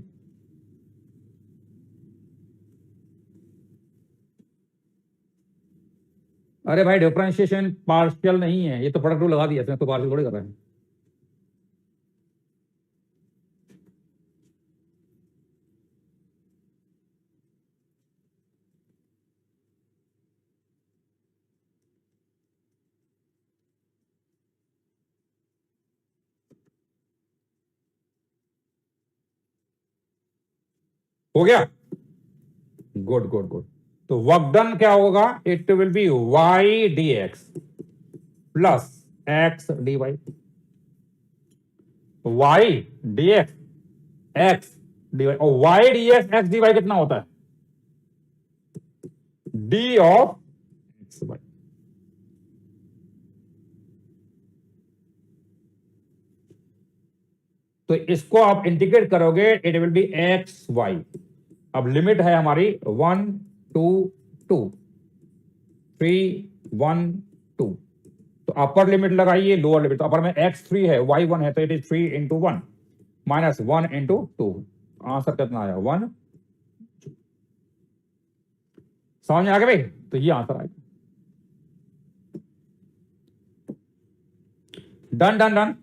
अरे भाई डिफरेंशिएशन पार्शियल नहीं है, ये तो प्रोडक्ट रूल लगा दिया इसमें, तो पार्शियल थोड़ी कर रहे हैं। हो गया? Good good good. तो वर्क डन क्या होगा? It will be y D x plus x d y, y D x x d y, और y D x x d y कितना होता है? D of x y. तो इसको आप इंटीग्रेट करोगे, it will be x y. अब limit है हमारी 1 2 2 3 1 2, तो अपर लिमिट लगाइए, लोअर लिमिट, तो अपर में x3 है, y1 है, तो इट इज 3 × 1 माइनस 1 × 2। आंसर कितना आया? 1। समझ में आ गया भाई? तो ये आंसर आएगा। Done done done.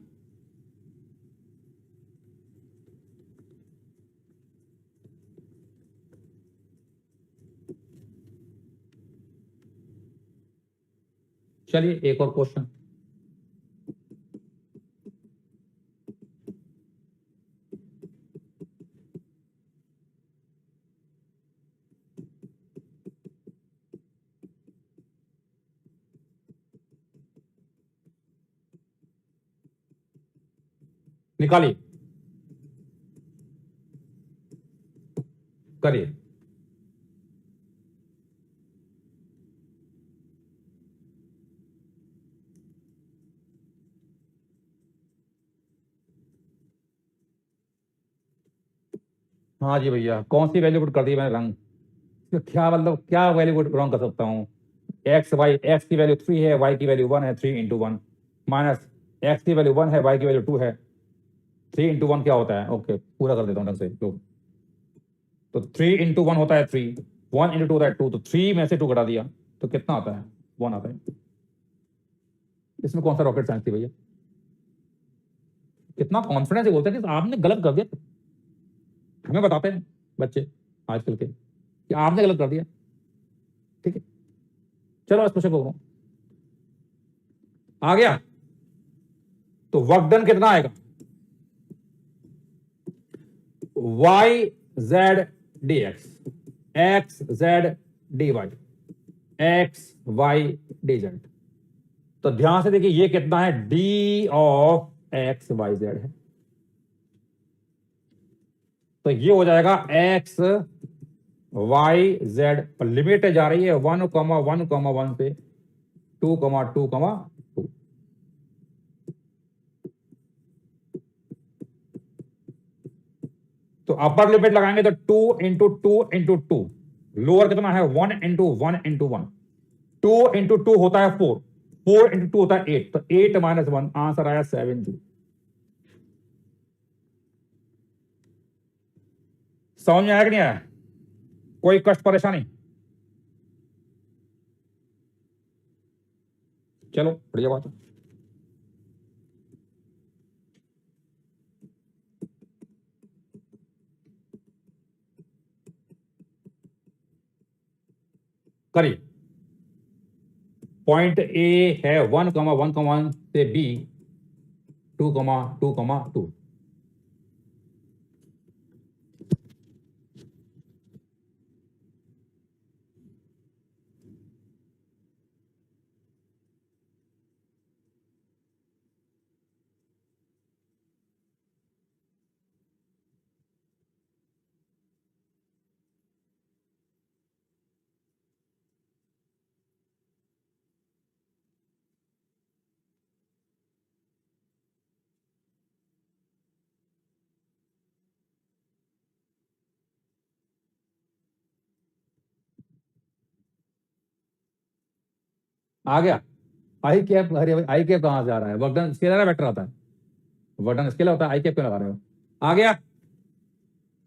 चलिए एक और क्वेश्चन। निकालिए, करिए। हाँ जी भैया, कौन सी वैल्यू पुट कर दी मैंने रंग? तो क्या मतलब, क्या वैल्यू पुट रॉन्ग कर सकता हूँ? एक्स वाई, एक्स की वैल्यू 3 है, वाई की वैल्यू 1 है, 3 इंटू 1 माइनस एक्स की वैल्यू 1 है, वाई की वैल्यू 2 है, 3 इंटू 1 क्या होता है? ओके, पूरा कर देता हूँ ढंग से। तो 3 इंटू 1 होता है 3, 1 इंटू 2 होता है 2, तो 3 में से 2 घटा दिया तो कितना आता है? 1 आता है। इसमें कौन सा रॉकेट साइंस थी भैया? कितना कॉन्फिडेंस से बोलते हैं कि आपने गलत कर दिया। हमें बताते हैं बच्चे आजकल के कि आपने गलत कर दिया। ठीक है, चलो इस क्वेश्चन को आ गया। तो वर्क डन कितना आएगा? Y Z D x, X Z D Y, X Y D Z. तो ध्यान से देखिए ये कितना है? D of x Y Z है। तो ये हो जाएगा एक्स वाई जेड, लिमिट जा रही है 1,1,1 से 2,2,2। तो अपर लिमिट लगाएंगे तो 2 इंटू 2 इंटू 2, लोअर कितना है? 1 इंटू 1 इंटू 1, 2 इंटू 2 होता है 4, 4 इंटू 2 होता है 8, तो 8 माइनस 1 आंसर आया 7 जूल। समझ में आया कि नहीं आया? कोई कष्ट परेशानी? चलो बढ़िया बात है। करिए। पॉइंट ए है 1,1,1 से बी 2,2,2। आ गया। आई कैप, अरे भाई आई कैप कहां से आ रहा है? वर्क डन स्केलर है वेक्टर आता है? वर्क डन स्केलर होता है, आई कैप क्यों लगा रहे हो? आ गया।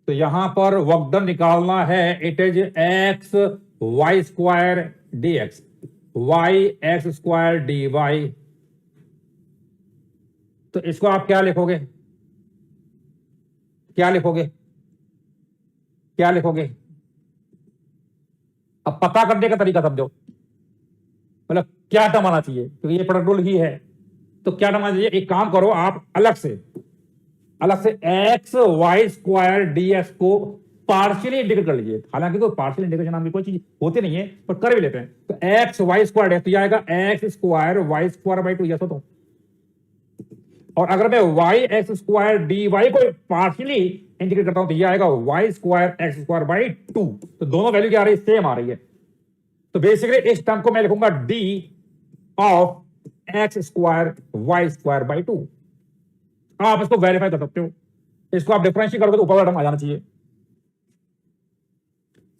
तो यहां पर वर्क डन निकालना है, it is X Y square D X, Y X square D Y. तो इसको आप क्या लिखोगे? क्या लिखोगे? क्या लिखोगे? अब पता करने का तरीका समझो, मतलब क्या टर्म आना चाहिए, क्योंकि ये प्रोडक्ट रूल ही है। तो क्या टर्म आना चाहिए? एक काम करो आप अलग से X Y square D X को पार्शियली इंटीग्रेट कर लीजिए। हालांकि कोई पार्शियल इंटीग्रेशन नाम की कोई चीज होती नहीं है, पर कर भी लेते हैं। तो एक्स वाई स्क्वायर तो आएगा X square Y square by 2, yes हो तो। और अगर मैं Y X square D Y को पार्शियली इंटीग्रेट करता हूं तो ये आएगा Y square X square by 2। तो दोनों वैल्यू क्या आ रही है? सेम आ रही है। तो बेसिकली इस टर्म को मैं लिखूंगा D of x square Y square by 2। आप इसको वेरीफाई कर सकते हो, इसको आप डिफरेंशिएट करोगे तो ऊपर वाला टर्म आ जाना चाहिए।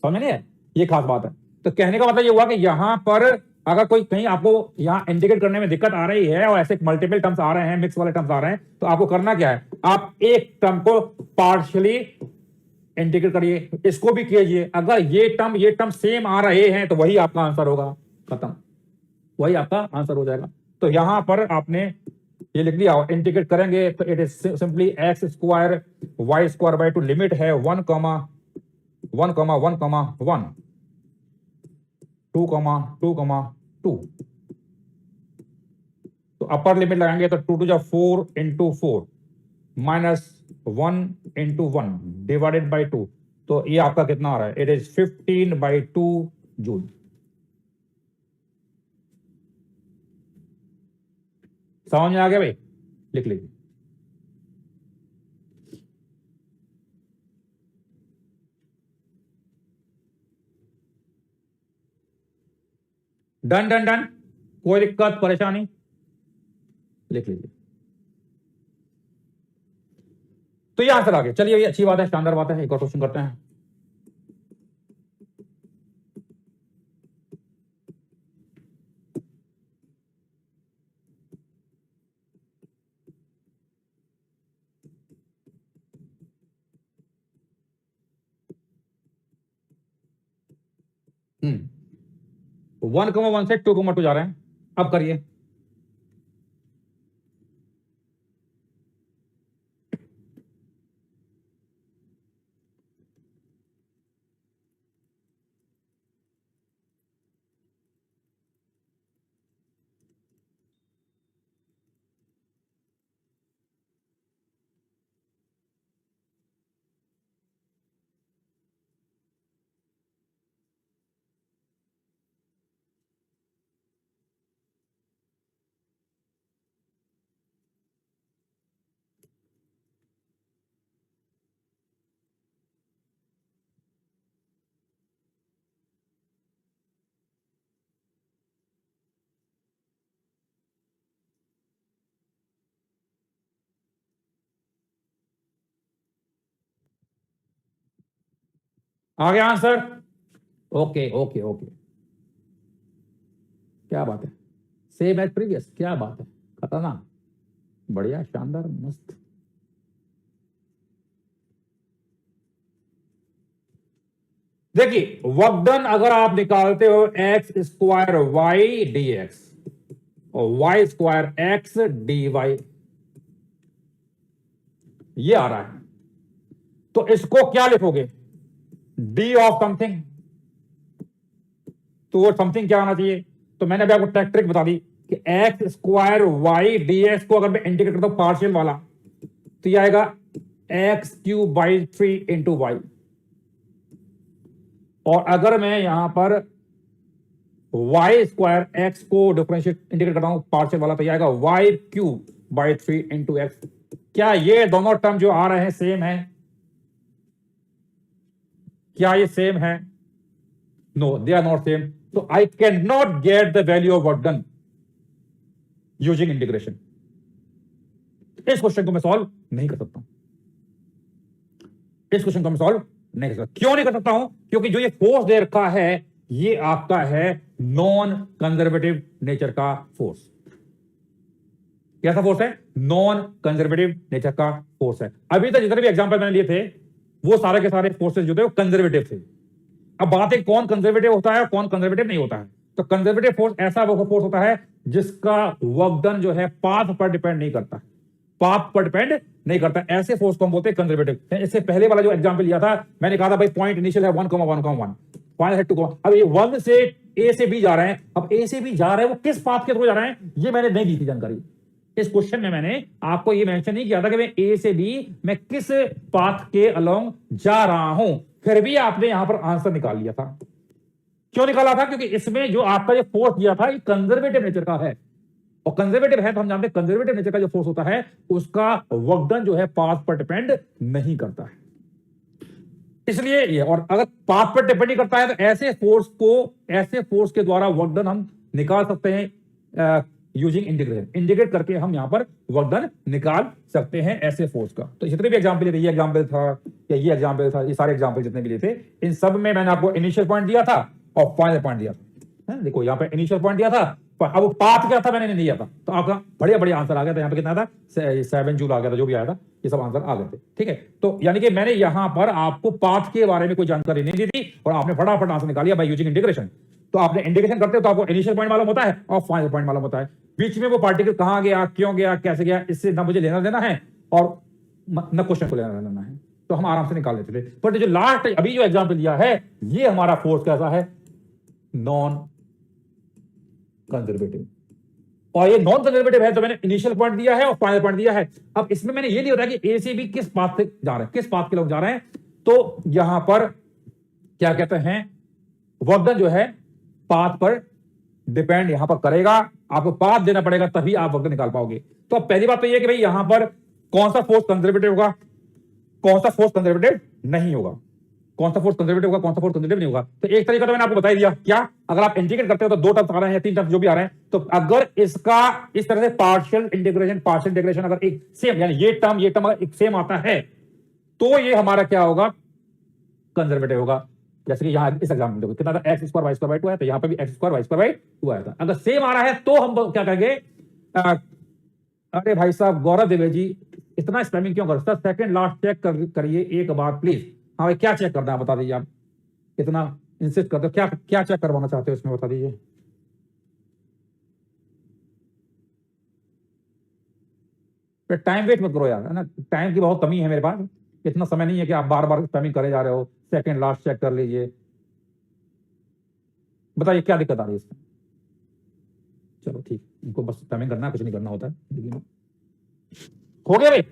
समझ नहीं है? ये खास बात है। तो कहने का मतलब ये हुआ कि यहां पर अगर कोई कहीं आपको यहां इंटीग्रेट करने में दिक्कत आ रही है और ऐसे मल्टीपल टर्म्स आ रहे हैं, मिक्स वाले टर्म्स आ रहे हैं, तो आपको करना क्या है? आप एक टर्म को पार्शियली इंटीग्रेट करिए, इसको भी कीजिए। अगर ये टर्म सेम आ रहे हैं तो वही आपका आंसर होगा, खत्म, वही आपका आंसर हो जाएगा। तो यहां पर आपने ये लिख दिया, इंटीग्रेट करेंगे तो it is simply X square Y square by 2, limit है 1,1,1,1, 2,2,2। तो अपर लिमिट लगाएंगे तो 2 टू जा 4 into 4 minus 1 into 1 divided by 2। तो ये आपका कितना आ रहा है? It is 15/2 joule. समझ में आ गया भाई? लिख लीजिए। डन डन डन, कोई दिक्कत परेशानी, लिख लीजिए। तो ये आंसर आ गया। चलिए ये अच्छी बात है, शानदार बात है। एक और क्वेश्चन करते हैं। हम्म, 1,1 से 2,2 जा रहे हैं। अब करिए। आ गया आंसर? ओके ओके ओके, क्या बात है, सेम एज प्रीवियस, क्या बात है, खतरनाक, बढ़िया, शानदार, मस्त। देखिए वर्क डन अगर आप निकालते हो x square Y D x और y square x d y, ये आ रहा है, तो इसको क्या लिखोगे? D of something. तो वो समथिंग क्या होना चाहिए? तो मैंने अभी आपको ट्रिक बता दी कि X square Y D X को अगर मैं इंटीग्रेट करता हूं पार्शियल वाला, तो ये आएगा X cube by 3 into Y. और अगर मैं यहां पर वाई स्क्वायर एक्स को डिफरेंशिएट इंटीग्रेट करता हूं पार्शियल वाला, तो ये आएगा Y cube by 3 into X. क्या ये दोनों टर्म जो आ रहे हैं सेम है? क्या ये सेम है? No, they are not same. तो I can not get the value of work done using integration. इस क्वेश्चन को मैं सॉल्व नहीं कर सकता हूं। इस क्वेश्चन को मैं सॉल्व नहीं कर सकता। क्यों नहीं कर सकता हूं? क्योंकि जो ये फोर्स दे रखा है ये आपका है नॉन कंजर्वेटिव नेचर का फोर्स। कैसा फोर्स है? नॉन कंजर्वेटिव नेचर का फोर्स है। अभी तक जितने भी एग्जांपल मैंने लिए थे वो सारे के सारे फोर्सेस जो थे वो कंजर्वेटिव थे। अब बात है कौन कंजर्वेटिव होता है और कौन कंजर्वेटिव नहीं होता है। तो कंजर्वेटिव फोर्स ऐसा वो फोर्स होता है जिसका वर्क डन जो है पाथ पर डिपेंड नहीं करता, पाथ पर डिपेंड नहीं करता, ऐसे फोर्स को हम बोलते हैं कंजर्वेटिव। इससे पहले वाला जो एग्जांपल लिया था मैंने कहा था भाई पॉइंट इनिशियल है 1,1,1, फाइनल है 2, अब ये 1 से ए से बी जा रहे हैं। अब ए से बी जा रहे हैं वो किस पाथ के थ्रू जा रहे हैं ये मैंने नहीं दी थी जानकारी। इस क्वेश्चन में मैंने आपको ये मेंशन नहीं किया था कि मैं ए से बी मैं किस पाथ के अलोंग जा रहा हूं, फिर भी आपने यहां पर आंसर निकाल लिया था। क्यों निकाला था? क्योंकि इसमें जो आपका ये फोर्स दिया था ये कंजर्वेटिव नेचर का है, और कंजर्वेटिव है तो हम जानते हैं कंजर्वेटिव नेचर का जो फोर्स होता है उसका वर्क डन जो है पाथ पर डिपेंड नहीं करता है, इसलिए ये। और अगर पाथ पर डिपेंड नहीं करता है तो ऐसे फोर्स के द्वारा वर्क डन हम निकाल सकते हैं यूजिंग इंटीग्रेशन। इंटीग्रेट करके हम यहां पर वर्क डन निकाल सकते हैं ऐसे फोर्स का। तो जितने भी एग्जांपल थे, ये एग्जांपल था या ये एग्जांपल था, ये सारे एग्जांपल जितने भी लिए थे इन सब में मैंने आपको इनिशियल पॉइंट दिया था और फाइनल पॉइंट दिया था। देखो यहाँ पे इनिशियल पॉइंट दिया था, अब पाथ क्या था मैंने नहीं दिया था, तो आपका बढ़िया बढ़िया आंसर आ गया था। यहाँ पे कितना था? 7 जूल आ गया था, जो भी आया था ये सब आंसर आ गए थे। ठीक है, तो यानी कि मैंने यहाँ पर आपको पाथ के बारे में कोई जानकारी नहीं दी थी और आपने फटाफट आंसर निकालिया बाय यूजिंग इंटीग्रेशन। तो आपने इंटीग्रेशन करते हो तो आपको इनिशियल पॉइंट मालूम होता है और फाइनल पॉइंट मालूम होता है। बीच में वो पार्टिकल कहां गया, क्यों गया, कैसे गया, इससे ना मुझे लेना देना है और न क्वेश्चन को लेना देना है, तो हम आराम से निकाल लेते थे। बट जो लास्ट अभी जो एग्जांपल दिया है ये हमारा फोर्स कैसा है? Non conservative. और ये नॉन कंजर्वेटिव है तो मैंने इनिशियल पॉइंट दिया है और फाइनल पॉइंट दिया है। अब इसमें मैंने ये नहीं होता कि ए से बी किस पाथ से जा रहे हैं, किस पाथ के लोग जा रहे हैं। तो यहां पर क्या कहते हैं, वर्क डन जो है पाथ पर डिपेंड यहां पर करेगा, आपको पाथ देना पड़ेगा तभी आप वर्क डन निकाल पाओगे। तो अब पहली बात तो ये कि भाई यहां पर कौन सा फोर्स कंजर्वेटिव होगा, कौन सा फोर्स कंजर्वेटिव नहीं होगा। कौन सा फोर्स कंजर्वेटिव होगा, कौन सा फोर्स कंजर्वेटिव नहीं होगा। तो एक तरीका तो मैंने आपको बता ही दिया। क्या, अगर आप इंटीग्रेट करते हो तो 2 टर्म्स आ रहे हैं या 3 टर्म्स जो भी आ रहे हैं, तो अगर इसका इस तरह से पार्शियल इंटीग्रेशन अगर एक सेम, यानी ये टर्म अगर एक सेम आता है, तो ये हमारा क्या होगा, कंजर्वेटिव होगा। जैसे कि यहाँ इस एग्जाम्पल में देखो कितना था, X square Y square by 2 आया, तो यहाँ पे भी X square Y square by 2 आया था। अगर सेम आ रहा है तो हम क्या कहेंगे, अरे भाई साहब गौरव द्विवेदी जी, इतना स्पैमिंग क्यों कर, सर सेकंड लास्ट चेक करिए एक बार प्लीज। हाँ भाई, क्या चेक करना है बता दीजिए। आप इतना इंसिस्ट करते हो, क्या क्या चेक करवाना चाहते हो इसमें, बता दीजिए। टाइम वेस्ट मत करो यार, है ना, टाइम की बहुत कमी है मेरे पास, इतना समय नहीं है कि आप बार बार स्पैमिंग करे जा रहे हो। सेकंड लास्ट चेक कर लीजिए, बताइए क्या दिक्कत आ रही है इसमें। चलो ठीक, इनको बस स्पैमिंग करना है, कुछ नहीं करना होता है। हो गया भाई।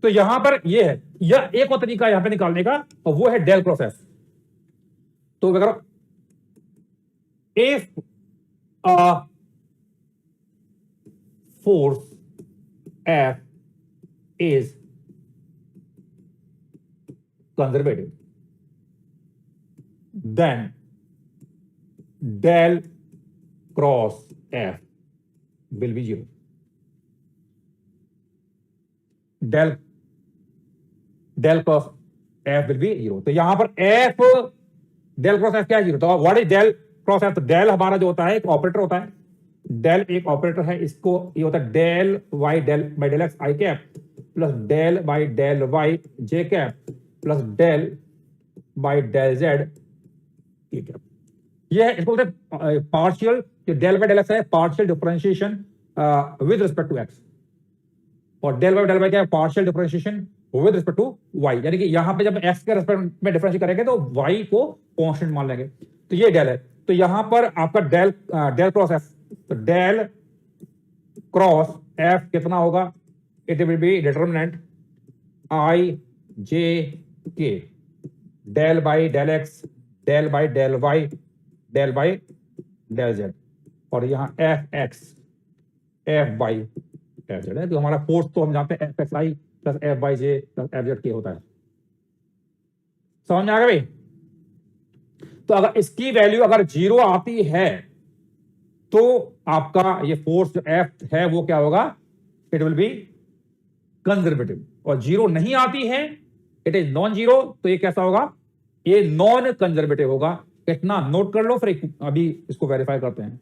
तो यहां पर ये है, यह एक और तरीका यहां पे निकालने का, और वो है डेल क्रॉस एफ। तो अगर if a force F is conservative, then del cross F will be 0. Del cross F will be 0. तो यहां पर F डेल क्रॉस एफ क्या है, 0। तो what is del cross F, तो डेल हमारा जो होता है एक ऑपरेटर होता है, डेल एक ऑपरेटर है, इसको ये होता है del Y del by del X I cap plus del by del Y J cap plus del by del Z K cap. ये है, इसको बोलते हैं पार्शियल, जो डेल बाई डेल एक्स है partial differentiation with respect to X, और del by क्या है, partial differentiation with respect to Y. यानी कि यहां पे जब एक्स के रिस्पेक्ट में डिफरेंशिएट करेंगे तो वाई को कांस्टेंट मान लेंगे। तो ये डेल है, तो यहां पर आपका डेल क्रॉस एफ, तो डेल क्रॉस एफ कितना होगा, it will be determinant I J K, del by del X, del by del Y, del by del Z, और यहां F X F Y F Z है। तो हमारा force तो हम जानते हैं F X I plus F Y J plus F Z K होता है। समझ में आ गया भाई। तो अगर इसकी वैल्यू अगर 0 आती है तो आपका ये फोर्स जो एफ है वो क्या होगा, इट विल बी कंजर्वेटिव, और 0 नहीं आती है, इट इज नॉन जीरो, तो ये कैसा होगा, ये नॉन कंजर्वेटिव होगा। इतना नोट कर लो, फिर अभी इसको वेरीफाई करते हैं।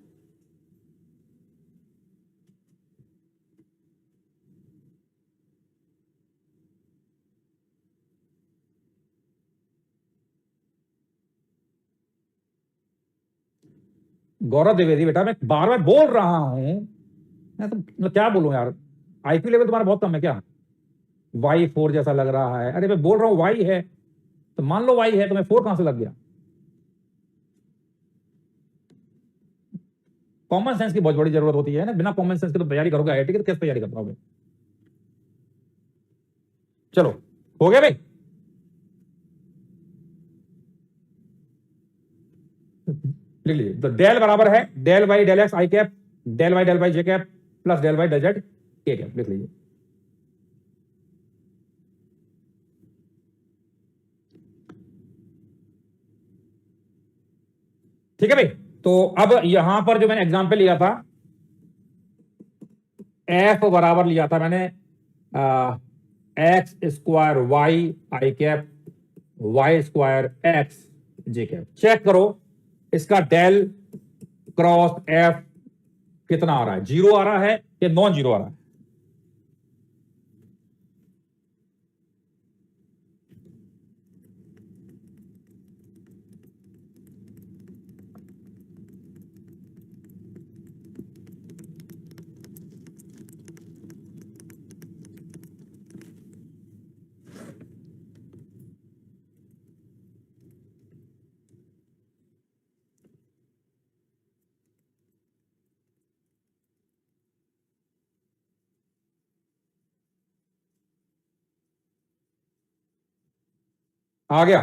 गौरव द्विवेदी बेटा, मैं बार बार बोल रहा हूं, मैं क्या बोलूं यार, आईक्यू लेवल तुम्हारा बहुत कम है क्या, y4 जैसा लग रहा है। अरे मैं बोल रहा हूं y है, तो मान लो y है, तो मैं 4 कहां से लग गया। कॉमन सेंस की बहुत बड़ी जरूरत होती है ना, बिना कॉमन सेंस के तो तैयारी करोगे आईआईटी की तो कैसे तैयारी कर पाओगे। चलो हो गया भाई। लिख लीजिए, तो डेल बराबर है del by del X I cap, del by J cap plus del by del Z K cap, लिख लीजिए। ठीक है भाई। तो अब यहां पर जो मैंने एग्जांपल लिया था, एफ बराबर लिया था मैंने एक्स स्क्वायर वाई आई कैप वाई स्क्वायर एक्स जे कैप। चेक करो इसका डेल क्रॉस एफ कितना आ रहा है, 0 आ रहा है या नॉन जीरो आ रहा है। आ गया।